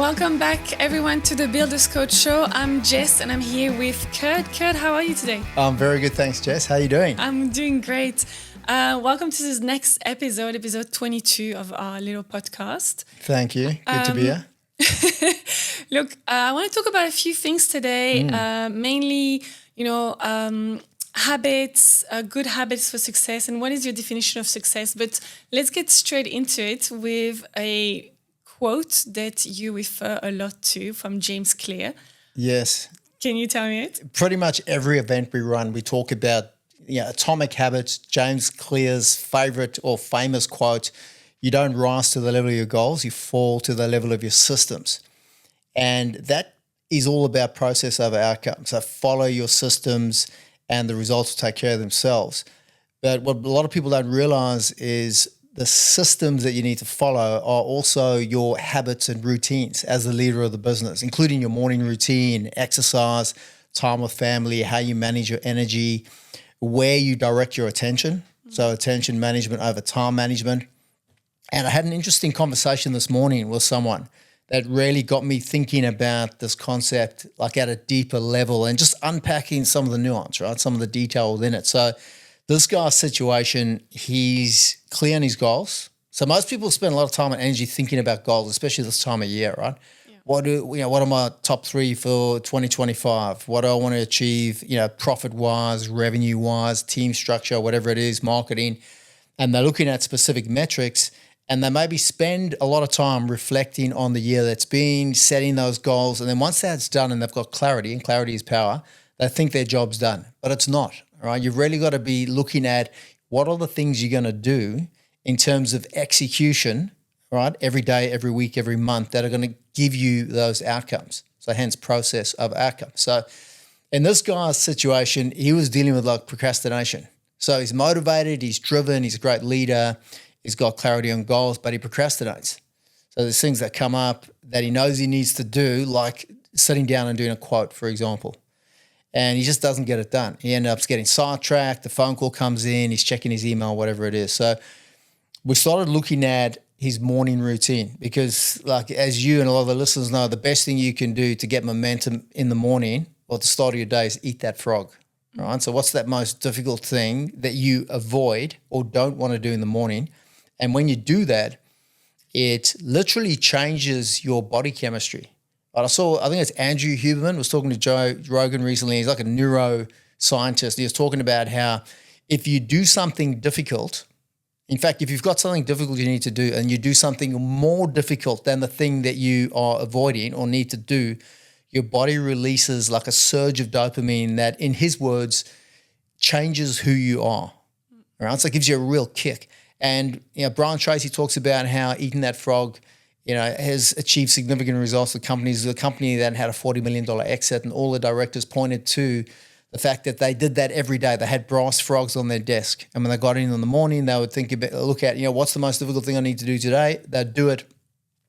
Welcome back, everyone, to the Builders Coach Show. I'm Jess, and I'm here with Kurt. Kurt, how are you today? I'm very good, thanks, Jess. How are you doing? I'm doing great. Welcome to this next episode 22 of our little podcast. Thank you. Good to be here. Look, I want to talk about a few things today, mainly, habits, good habits for success, and what is your definition of success? But let's get straight into it with a quote that you refer a lot to from James Clear. Yes. Can you tell me it? Pretty much every event we run, we talk about atomic habits. James Clear's favorite or famous quote: "You don't rise to the level of your goals, you fall to the level of your systems." And that is all about process over outcome. So follow your systems and the results will take care of themselves. But what a lot of people don't realize is the systems that you need to follow are also your habits and routines as the leader of the business, including your morning routine, exercise, time with family, how you manage your energy, where you direct your attention. So attention management over time management. And I had an interesting conversation this morning with someone that really got me thinking about this concept like at a deeper level and just unpacking some of the nuance, right? Some of the detail within it. So this guy's situation, he's clear on his goals. So most people spend a lot of time and energy thinking about goals, especially this time of year, right? Yeah. What are my top 3 for 2025? What do I want to achieve, profit-wise, revenue-wise, team structure, whatever it is, marketing. And they're looking at specific metrics, and they maybe spend a lot of time reflecting on the year that's been, setting those goals. And then once that's done and they've got clarity, and clarity is power, they think their job's done, but it's not, right? You've really got to be looking at what are the things you're going to do in terms of execution, right? Every day, every week, every month that are going to give you those outcomes. So hence process of outcome. So in this guy's situation, he was dealing with like procrastination. So he's motivated, he's driven, he's a great leader, he's got clarity on goals, but he procrastinates. So there's things that come up that he knows he needs to do, like sitting down and doing a quote, for example. And he just doesn't get it done. He ends up getting sidetracked. The phone call comes in. He's checking his email, whatever it is. So we started looking at his morning routine because, like, as you and a lot of the listeners know, the best thing you can do to get momentum in the morning or at the start of your day is eat that frog, right? So what's that most difficult thing that you avoid or don't want to do in the morning? And when you do that, it literally changes your body chemistry. I think it's Andrew Huberman was talking to Joe Rogan recently. He's like a neuroscientist. He was talking about how if you do something difficult, in fact, if you've got something difficult you need to do and you do something more difficult than the thing that you are avoiding or need to do, your body releases like a surge of dopamine that, in his words, changes who you are. Right? So it gives you a real kick. And Brian Tracy talks about how eating that frog has achieved significant results for companies. The company that had a $40 million exit, and all the directors pointed to the fact that they did that every day. They had brass frogs on their desk. And when they got in the morning, they would look at, what's the most difficult thing I need to do today? They'd do it.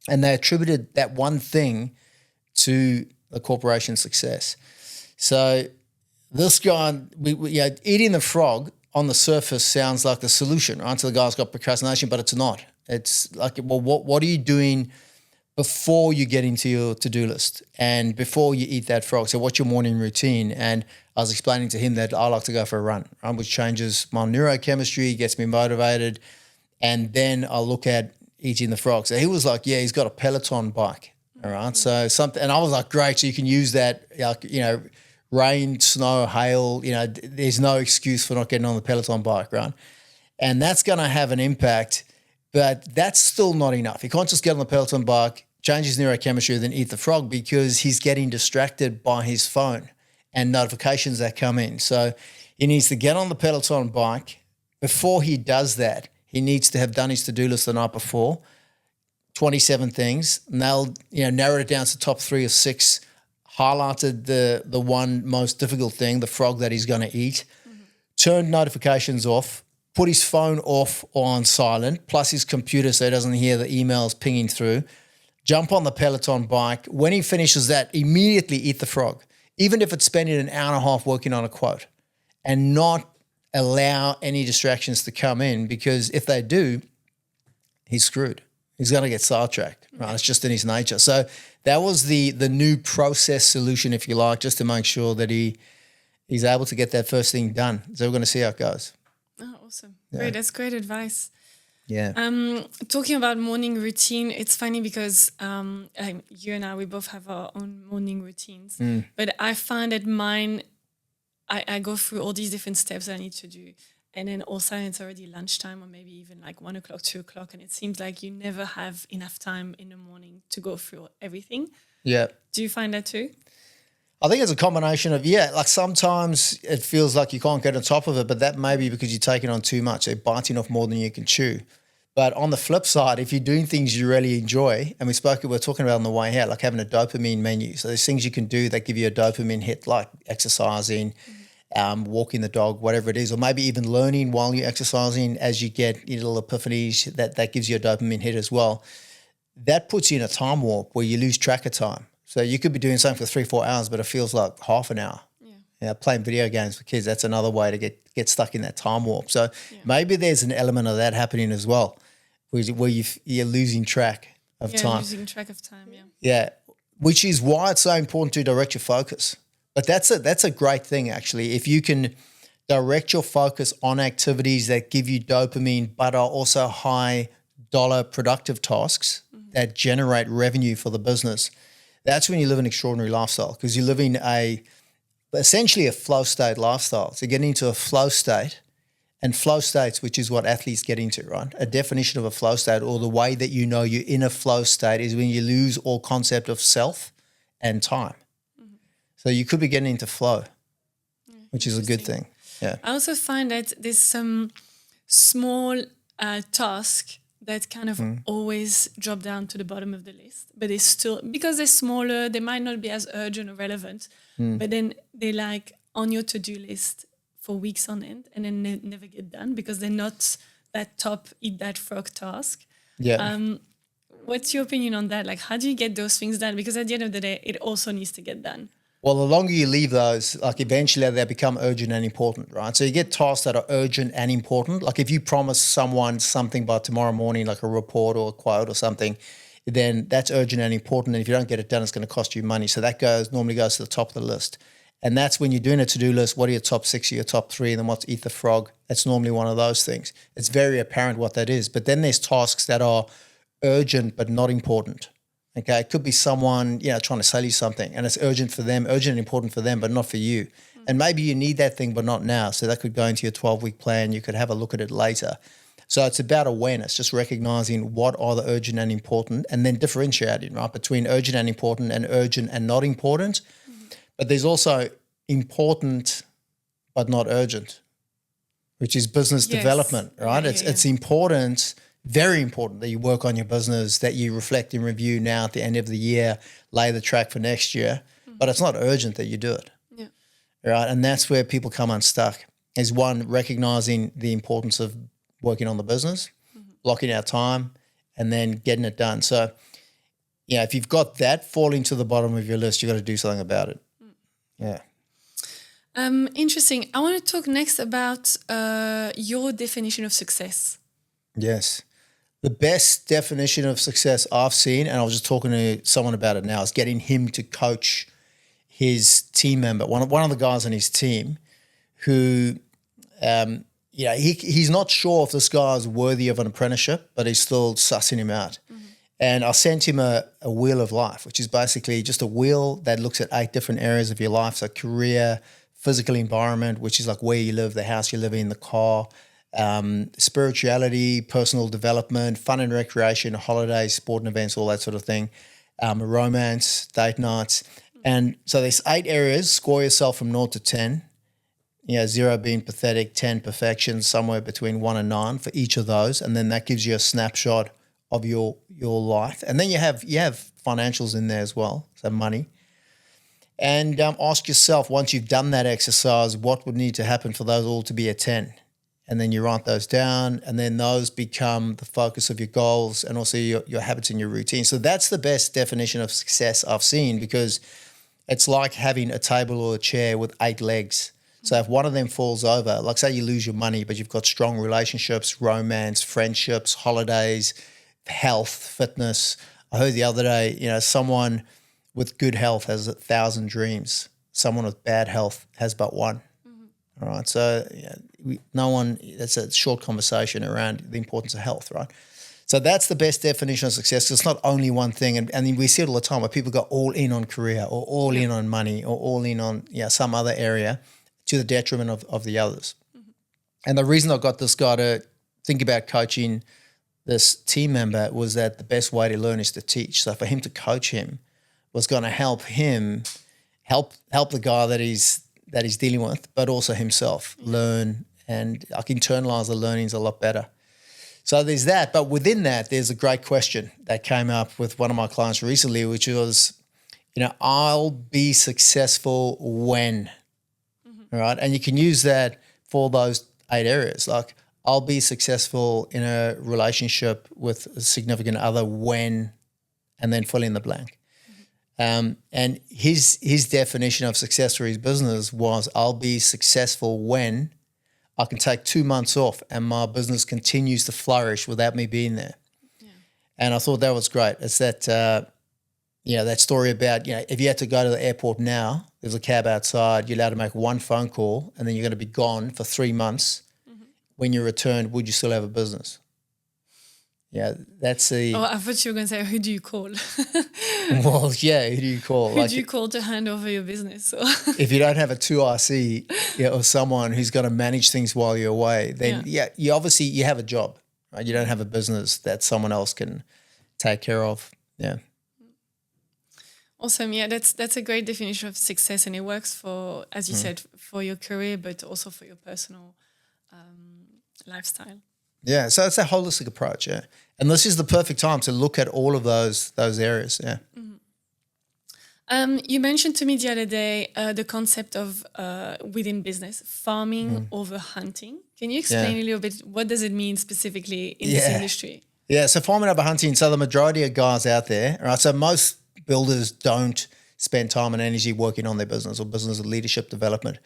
And they attributed that one thing to the corporation's success. So this guy, eating the frog on the surface sounds like the solution, right? So the guy's got procrastination, but it's not. It's like, well, what are you doing before you get into your to-do list and before you eat that frog? So what's your morning routine? And I was explaining to him that I like to go for a run, right, which changes my neurochemistry, gets me motivated, and then I'll look at eating the frog. So he was like, yeah, he's got a Peloton bike, all right? So something, and I was like, great, so you can use that, rain, snow, hail, there's no excuse for not getting on the Peloton bike, right? And that's going to have an impact. But that's still not enough. He can't just get on the Peloton bike, change his neurochemistry, then eat the frog because he's getting distracted by his phone and notifications that come in. So he needs to get on the Peloton bike. Before he does that, he needs to have done his to-do list the night before, 27 things, narrowed it down to top 3 or 6, highlighted the one most difficult thing, the frog that he's going to eat, turned notifications off, put his phone off or on silent, plus his computer so he doesn't hear the emails pinging through, jump on the Peloton bike. When he finishes that, immediately eat the frog, even if it's spending an hour and a half working on a quote, and not allow any distractions to come in, because if they do, he's screwed. He's going to get sidetracked, right? It's just in his nature. So that was the new process solution, if you like, just to make sure that he's able to get that first thing done. So we're going to see how it goes. Oh, awesome. Great. That's great advice. Yeah. Talking about morning routine, it's funny because you and I, we both have our own morning routines. But I find that mine, I go through all these different steps I need to do. And then also it's already lunchtime or maybe even like 1 o'clock, 2 o'clock. And it seems like you never have enough time in the morning to go through everything. Yeah. Do you find that too? I think it's a combination of, like sometimes it feels like you can't get on top of it, but that may be because you're taking on too much. They're biting off more than you can chew. But on the flip side, if you're doing things you really enjoy, and we're talking about on the way here, like having a dopamine menu. So there's things you can do that give you a dopamine hit, like exercising, walking the dog, whatever it is, or maybe even learning while you're exercising as you get your little epiphanies, that gives you a dopamine hit as well. That puts you in a time warp where you lose track of time. So you could be doing something for 3-4 hours, but it feels like half an hour. Yeah, playing video games for kids, that's another way to get stuck in that time warp. So maybe there's an element of that happening as well, where you're losing track of time. Yeah, losing track of time, Yeah, which is why it's so important to direct your focus. But that's a great thing, actually. If you can direct your focus on activities that give you dopamine but are also high dollar productive tasks that generate revenue for the business, that's when you live an extraordinary lifestyle, because you're living essentially a flow state lifestyle. So getting into a flow state, and flow states, which is what athletes get into, right? A definition of a flow state, or the way that you know you're in a flow state, is when you lose all concept of self and time. So you could be getting into flow, which is a good thing. Yeah. I also find that there's some small task that kind of always drop down to the bottom of the list, but they still, because they're smaller, they might not be as urgent or relevant, but then they're like on your to-do list for weeks on end, and then they never get done because they're not that top eat that frog task. Yeah. What's your opinion on that? Like, how do you get those things done? Because at the end of the day, it also needs to get done. Well, the longer you leave those, like eventually they become urgent and important, right? So you get tasks that are urgent and important. Like if you promise someone something by tomorrow morning, like a report or a quote or something, then that's urgent and important. And if you don't get it done, it's going to cost you money. So that normally goes to the top of the list. And that's when you're doing a to-do list. What are your top 6 or your top 3? And then what's eat the frog? That's normally one of those things. It's very apparent what that is. But then there's tasks that are urgent but not important. Okay, it could be someone, trying to sell you something, and it's urgent and important for them, but not for you. And maybe you need that thing, but not now. So that could go into your 12-week plan. You could have a look at it later. So it's about awareness, just recognizing what are the urgent and important, and then differentiating, right, between urgent and important and urgent and not important. But there's also important but not urgent, which is business development, right? It's important, very important, that you work on your business, that you reflect and review now at the end of the year, lay the track for next year. But it's not urgent that you do it. Yeah. Right. And that's where people come unstuck, is one, recognizing the importance of working on the business, blocking out time, and then getting it done. So, if you've got that falling to the bottom of your list, you've got to do something about it. Yeah. Interesting. I want to talk next about your definition of success. Yes. The best definition of success I've seen, and I was just talking to someone about it now, is getting him to coach his team member, one of the guys on his team, who, he's not sure if this guy is worthy of an apprenticeship, but he's still sussing him out. And I sent him a wheel of life, which is basically just a wheel that looks at 8 different areas of your life. So career, physical environment, which is like where you live, the house you live in, the car, spirituality, personal development, fun and recreation, holidays, sport and events, all that sort of thing, romance, date nights. And so there's 8 areas. Score yourself from 0 to 10. 0 being pathetic, 10 perfection, somewhere between 1 and 9 for each of those. And then that gives you a snapshot of your life. And then you have financials in there as well, so money. And ask yourself, once you've done that exercise, what would need to happen for those all to be a 10? And then you write those down, and then those become the focus of your goals and also your habits and your routine. So that's the best definition of success I've seen, because it's like having a table or a chair with 8 legs. So if one of them falls over, like say you lose your money, but you've got strong relationships, romance, friendships, holidays, health, fitness. I heard the other day, someone with good health has 1,000 dreams. Someone with bad health has but one. All right. So that's a short conversation around the importance of health, right? So that's the best definition of success. It's not only one thing. And we see it all the time where people go all in on career or all in on money or all in on some other area to the detriment of the others. And the reason I got this guy to think about coaching this team member was that the best way to learn is to teach. So for him to coach him was going to help him help the guy that he's dealing with, but also himself learn and internalize the learnings a lot better. So there's that. But within that, there's a great question that came up with one of my clients recently, which was, I'll be successful when, all right? And you can use that for those 8 areas. Like, I'll be successful in a relationship with a significant other when, and then fill in the blank. And his definition of success for his business was, I'll be successful when I can take 2 months off and my business continues to flourish without me being there. Yeah. And I thought that was great. It's that, that story about, if you had to go to the airport now, there's a cab outside, you're allowed to make one phone call and then you're going to be gone for 3 months. Mm-hmm. When you return, would you still have a business? Yeah, that's the... Oh, I thought you were going to say, who do you call? Well, yeah, who do you call? Who do you call to hand over your business? So. If you don't have a 2RC or someone who's going to manage things while you're away, then you obviously you have a job, right? You don't have a business that someone else can take care of. Yeah. Awesome. Yeah, that's a great definition of success, and it works for, as you said, for your career, but also for your personal lifestyle. Yeah, so it's a holistic approach, yeah. And this is the perfect time to look at all of those areas, yeah. Mm-hmm. You mentioned to me the other day the concept of, within business, farming over hunting. Can you explain a little bit, what does it mean specifically in this industry? Yeah, so farming over hunting, so the majority of guys out there, right, so most builders don't spend time and energy working on their business or business leadership development.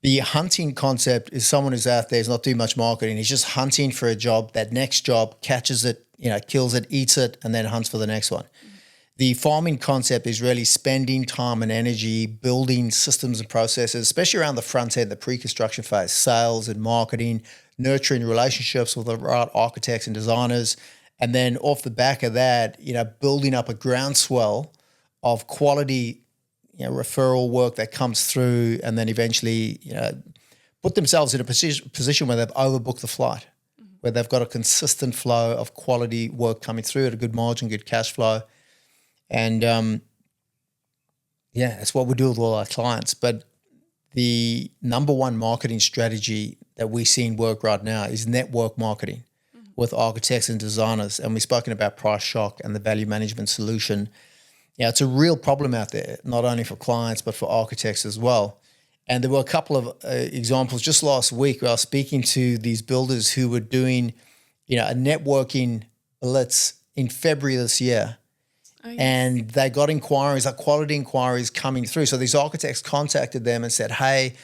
The hunting concept is someone who's out there, is not doing much marketing. He's just hunting for a job, that next job, catches it, kills it, eats it, and then hunts for the next one. Mm-hmm. The farming concept is really spending time and energy building systems and processes, especially around the front end, the pre-construction phase, sales and marketing, nurturing relationships with the right architects and designers. And then off the back of that, building up a groundswell of quality referral work that comes through, and then eventually, put themselves in a position where they've overbooked the flight, where they've got a consistent flow of quality work coming through at a good margin, good cash flow. And that's what we do with all our clients. But the number one marketing strategy that we're seeing work right now is network marketing with architects and designers. And we've spoken about price shock and the value management solution. It's a real problem out there, not only for clients, but for architects as well. And there were a couple of examples just last week where I was speaking to these builders who were doing, a networking blitz in February this year. Oh, yes. And they got inquiries, like quality inquiries coming through. So these architects contacted them and said, hey,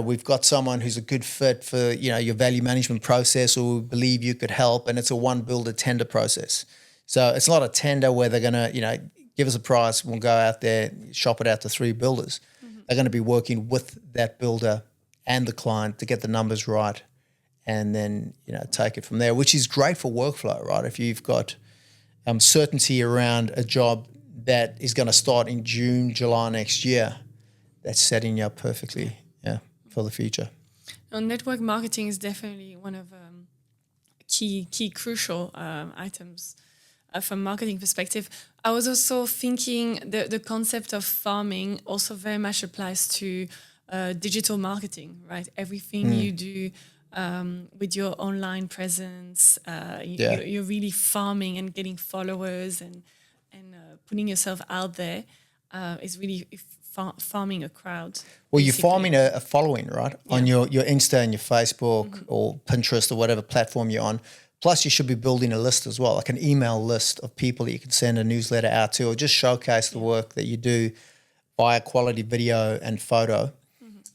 we've got someone who's a good fit for, your value management process, or we believe you could help. And it's a one builder tender process. So it's not a tender where they're going to, give us a price, we'll go out there, shop it out to 3 builders. Mm-hmm. They're going to be working with that builder and the client to get the numbers right, and then, take it from there, which is great for workflow, right? If you've got certainty around a job that is going to start in June, July next year, that's setting you up perfectly, for the future. Now, network marketing is definitely one of key crucial items from marketing perspective. I was also thinking the concept of farming also very much applies to digital marketing, right? Everything you do with your online presence, you're really farming and getting followers and putting yourself out there is really farming a crowd. Well, basically. You're farming a following, right? Yeah. On your Insta and your Facebook or Pinterest or whatever platform you're on. Plus, you should be building a list as well, like an email list of people that you can send a newsletter out to, or just showcase the work that you do via quality video and photo.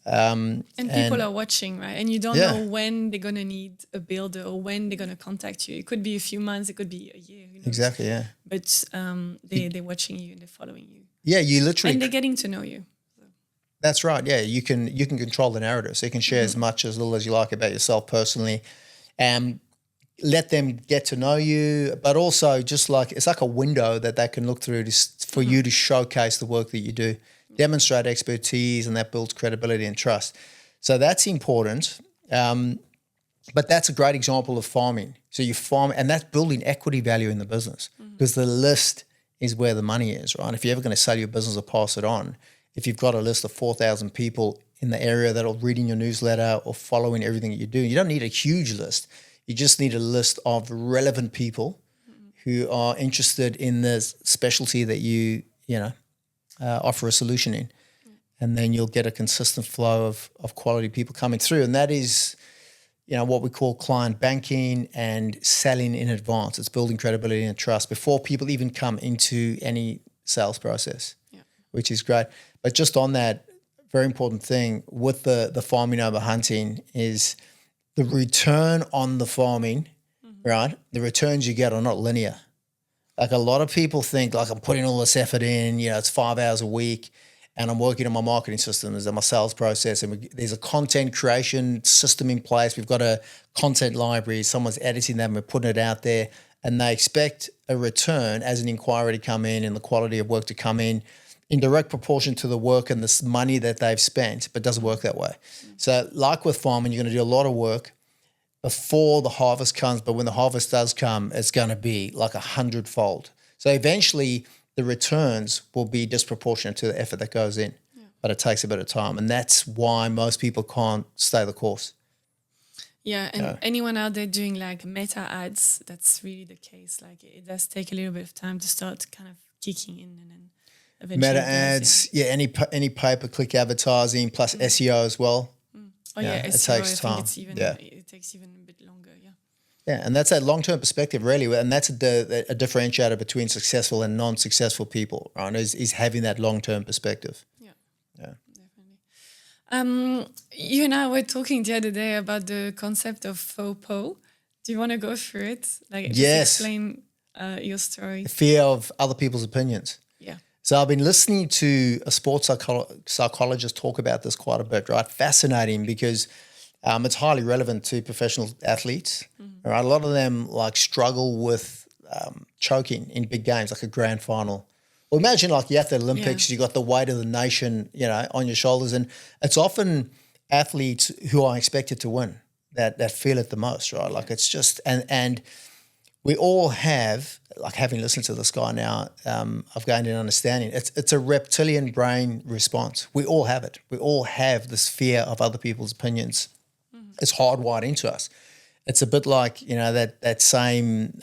And people are watching, right? And you don't Yeah. know when they're going to need a builder or when they're going to contact you. It could be a few months, it could be a year. Who knows? Exactly, yeah. But they're watching you and they're following you. Yeah, you literally... And they're getting to know you. That's right. Yeah, you can control the narrative. So you can share as much as little as you like about yourself personally, and let them get to know you. But also, just like it's like a window that they can look through for you to showcase the work that you do, demonstrate expertise, and that builds credibility and trust. So that's important. But that's a great example of farming. So you farm, and that's building equity value in the business, because the list is where the money is, right? If you're ever going to sell your business or pass it on, if you've got a list of 4,000 people in the area that are reading your newsletter or following everything that you do, you don't need a huge list. You just need a list of relevant people who are interested in the specialty that you offer a solution in. And then you'll get a consistent flow of quality people coming through. And that is, what we call client banking and selling in advance. It's building credibility and trust before people even come into any sales process, which is great. But just on that, very important thing with the farming over hunting is the return on the farming, right? The returns you get are not linear. Like a lot of people think like I'm putting all this effort in, it's 5 hours a week and I'm working on my marketing systems and my sales process, and there's a content creation system in place. We've got a content library, someone's editing them, we're putting it out there, and they expect a return as an inquiry to come in and the quality of work to come in direct proportion to the work and the money that they've spent, but it doesn't work that way. So like with farming, you're going to do a lot of work before the harvest comes, but when the harvest does come, it's going to be like 100-fold. So eventually the returns will be disproportionate to the effort that goes in, but it takes a bit of time. And that's why most people can't stay the course. Yeah, and anyone out there doing like meta ads, that's really the case. Like it does take a little bit of time to start kind of kicking in, and then eventually meta ads, any pay-per-click advertising plus SEO as well. Oh yeah, SEO, it takes time. It takes even a bit longer. Yeah, and that's a long-term perspective, really, and that's a differentiator between successful and non-successful people, right? Is having that long-term perspective. Yeah, definitely. You and I were talking the other day about the concept of faux pas. Do you want to go through it? Like, just explain your story. The fear of other people's opinions. Yeah. So I've been listening to a sports psychologist talk about this quite a bit, right? Fascinating, because it's highly relevant to professional athletes. Right? A lot of them struggle with choking in big games, like a grand final. Well, imagine you're at the Olympics, you got the weight of the nation, on your shoulders, and it's often athletes who are expected to win that feel it the most, right? Like it's just and we all have, having listened to this guy now, I've gained an understanding. It's a reptilian brain response. We all have it. We all have this fear of other people's opinions. It's hardwired into us. It's a bit like, that same,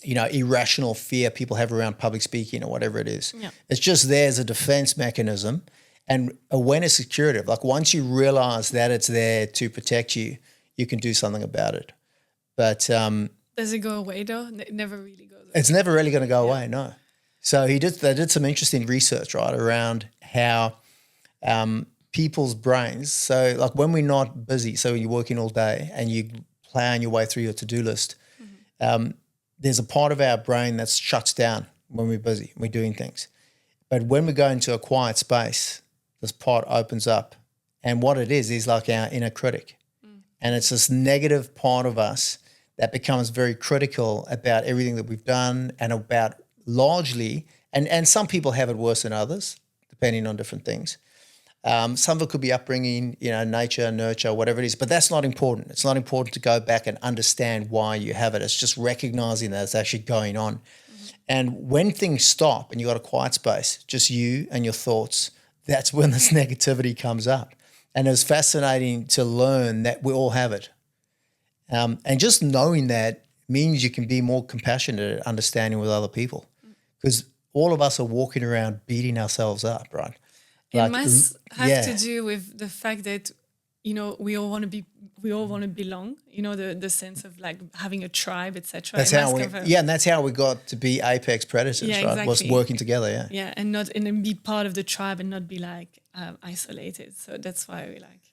irrational fear people have around public speaking or whatever it is. Yeah. It's just there as a defense mechanism, and awareness is curative. Like once you realize that it's there to protect you, you can do something about it. But does it go away though? It never really goes away. It's never really going to go away, no. So they did some interesting research, right, around how people's brains, so when we're not busy, so you're working all day and you plan your way through your to-do list, there's a part of our brain that shuts down when we're busy, we're doing things. But when we go into a quiet space, this part opens up, and what it is like our inner critic. And it's this negative part of us that becomes very critical about everything that we've done and about largely, and some people have it worse than others, depending on different things. Some of it could be upbringing, nature, nurture, whatever it is, but that's not important. It's not important to go back and understand why you have it. It's just recognizing that it's actually going on. And when things stop and you've got a quiet space, just you and your thoughts, that's when this negativity comes up. And it's fascinating to learn that we all have it. And just knowing that means you can be more compassionate at understanding with other people, because all of us are walking around beating ourselves up, right? It must have to do with the fact that we all want to belong. The sense of like having a tribe, etc. That's how and that's how we got to be apex predators, Yeah, right? Was exactly. working together, yeah. Yeah, and then be part of the tribe and not be like isolated. So that's why we like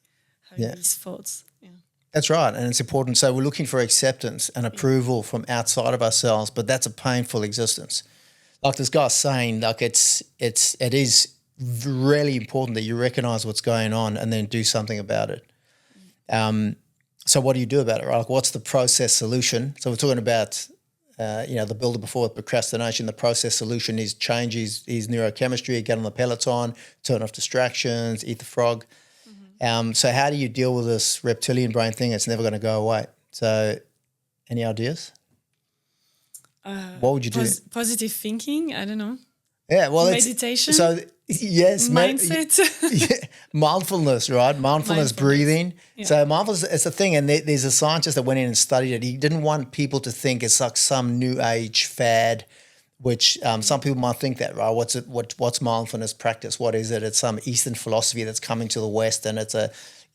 having these thoughts. Yeah. That's right, and it's important. So we're looking for acceptance and approval from outside of ourselves, but that's a painful existence. Like this guy's saying, like it is really important that you recognize what's going on and then do something about it. So what do you do about it, right? Like what's the process solution? So we're talking about, the builder before with procrastination. The process solution is change his neurochemistry, get on the Peloton, turn off distractions, eat the frog. So how do you deal with this reptilian brain thing? It's never going to go away. So any ideas? What would you do? Positive thinking. I don't know. Yeah, well, meditation. So yes, mindset. Mindfulness, right? Mindfulness, breathing. Yeah. So mindfulness, it's a thing. And there's a scientist that went in and studied it. He didn't want people to think it's like some new age fad, which some people might think that, right? What's mindfulness practice? What is it? It's some Eastern philosophy that's coming to the West, and it's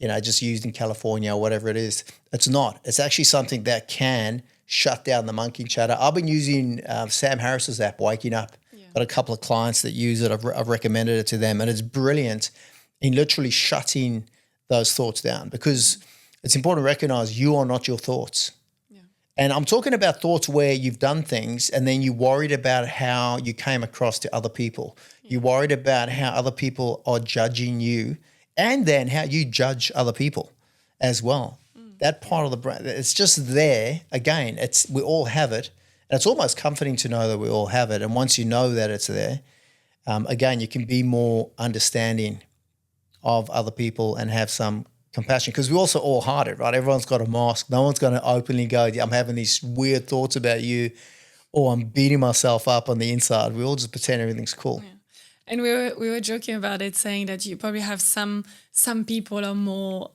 just used in California or whatever it is. It's not. It's actually something that can shut down the monkey chatter. I've been using Sam Harris's app, Waking Up. Got a couple of clients that use it. I've recommended it to them, and it's brilliant in literally shutting those thoughts down, because it's important to recognize you are not your thoughts. Yeah. And I'm talking about thoughts where you've done things and then you worried about how you came across to other people. Yeah. You worried about how other people are judging you, and then how you judge other people as well. That part of the brain, it's just there. Again, we all have it. And it's almost comforting to know that we all have it. And once you know that it's there, again, you can be more understanding of other people and have some compassion, because we also all hide it, right? Everyone's got a mask. No one's going to openly go, I'm having these weird thoughts about you, or I'm beating myself up on the inside. We all just pretend everything's cool. Yeah. And we were joking about it, saying that you probably have some people are more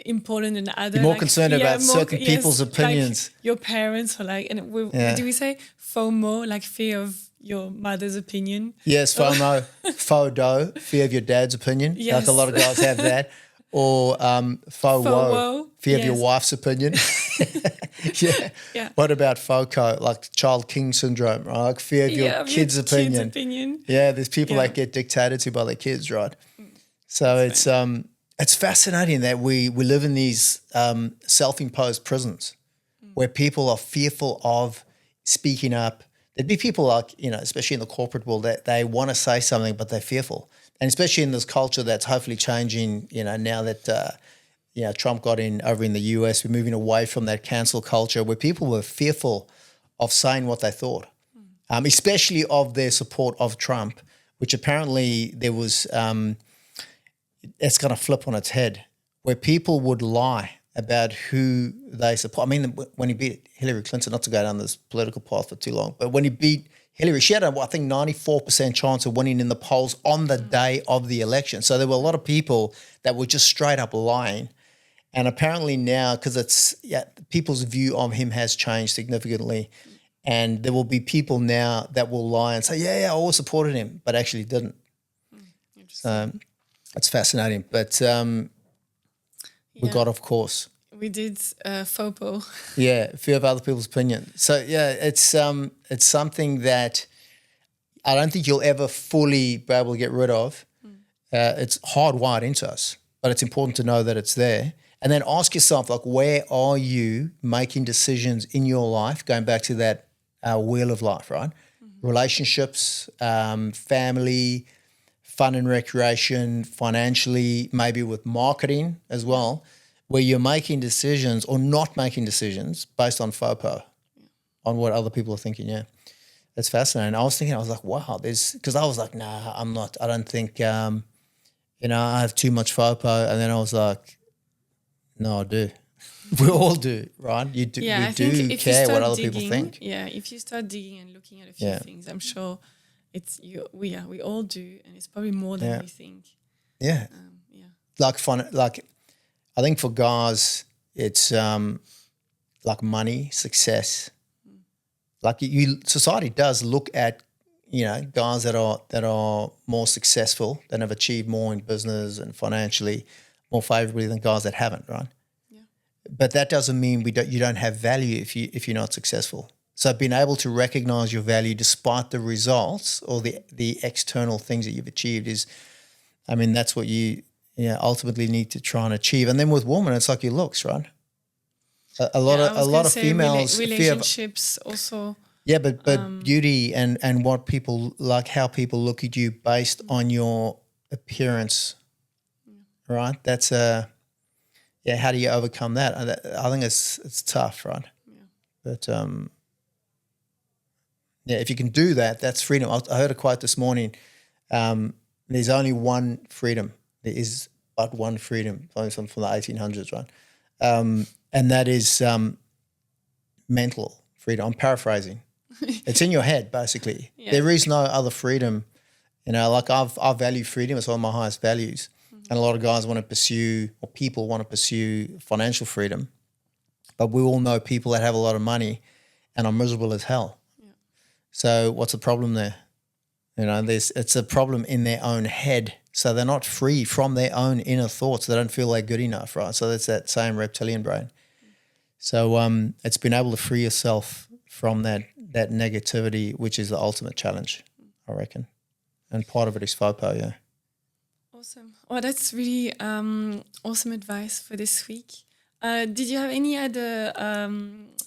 important than others. You're more concerned about certain people's opinions. Like your parents are like, do we say FOMO, like fear of your mother's opinion? Yes, FOMO, FODO, fear of your dad's opinion. Yes. Like a lot of guys have that. Or FOWO, fear of your wife's opinion. Yeah. What about FOCO, like child king syndrome, right? Like fear of your kids' opinion. Yeah, there's people that get dictated to by their kids, right? So it's fascinating that we live in these self-imposed prisons where people are fearful of speaking up. There'd be people like, especially in the corporate world, that they want to say something, but they're fearful. And especially in this culture that's hopefully changing, now that, Trump got in over in the US, we're moving away from that cancel culture where people were fearful of saying what they thought, especially of their support of Trump, which apparently there was it's going to flip on its head, where people would lie about who they support. I mean, when he beat Hillary Clinton, not to go down this political path for too long, but when he beat Hillary, she had I think 94% chance of winning in the polls on the day of the election. So there were a lot of people that were just straight up lying. And apparently now, because people's view of him has changed significantly, and there will be people now that will lie and say, I always supported him, but actually didn't. So it's fascinating, but we got off course. We did FOPO. Yeah, fear of other people's opinion. So it's something that I don't think you'll ever fully be able to get rid of. It's hardwired into us, but it's important to know that it's there. And then ask yourself, like, where are you making decisions in your life? Going back to that wheel of life, right? Mm-hmm. Relationships, family, fun and recreation, financially, maybe with marketing as well, where you're making decisions or not making decisions based on FOPO, on what other people are thinking. Yeah, that's fascinating. I was like, wow, because I was like, nah, I'm not. I don't think, I have too much FOPO. And then I was like, no, I do. We all do, right? You do. Yeah, we do care what other people think. Yeah, if you start digging and looking at a few things, I'm sure it's you. We all do, and it's probably more than we think. Yeah. Like fun. Like I think for guys, it's like money, success. Like society does look at guys that are more successful, that have achieved more in business and financially more favorably than guys that haven't, right? Yeah. But that doesn't mean you don't have value if you're not successful. So being able to recognize your value despite the results or the external things that you've achieved that's what you ultimately need to try and achieve. And then with women, it's like your looks, right? A lot of females relationships also. Yeah, but beauty and what people like, how people look at you based on your appearance, right? That's how do you overcome that? I think it's tough, right? Yeah. But if you can do that, that's freedom. I heard a quote this morning. There's only one freedom. There is but one freedom. Something from the 1800s, right? And that is mental freedom. I'm paraphrasing. It's in your head, basically. Yeah. There is no other freedom. Like I value freedom. It's one of my highest values. Mm-hmm. And a lot of guys want to pursue, or people want to pursue, financial freedom. But we all know people that have a lot of money and are miserable as hell. Yeah. So what's the problem there? It's a problem in their own head. So they're not free from their own inner thoughts. They don't feel they're good enough, right? So that's that same reptilian brain. So it's been able to free yourself from that negativity, which is the ultimate challenge, I reckon. And part of it is FOPO, yeah. Awesome. Well, that's really awesome advice for this week. Did you have any other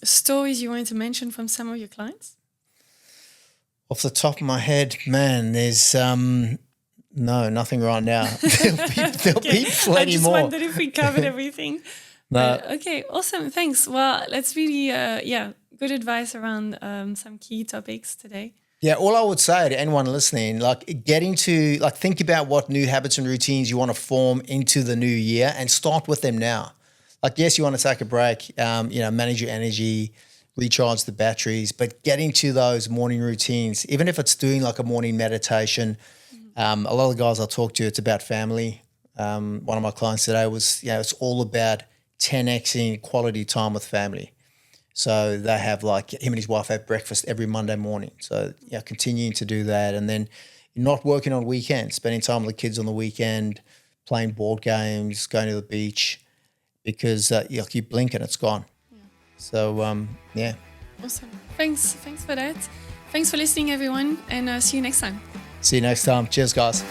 stories you wanted to mention from some of your clients? Off the top of my head, man, there's no, nothing right now. There'll be plenty more. I just wondered if we covered everything. No. Okay, awesome. Thanks. Well, that's really, good advice around some key topics today. Yeah, all I would say to anyone listening, think about what new habits and routines you want to form into the new year and start with them now. Yes, you want to take a break, manage your energy, recharge the batteries, but getting to those morning routines, even if it's doing like a morning meditation. A lot of the guys I talk to, it's about family. One of my clients today was, it's all about 10xing quality time with family. So they have him and his wife have breakfast every Monday morning. So continuing to do that, and then not working on weekends, spending time with the kids on the weekend, playing board games, going to the beach, because you blink and it's gone. Yeah. So Awesome. Thanks for that. Thanks for listening, everyone, and see you next time. See you next time. Cheers, guys.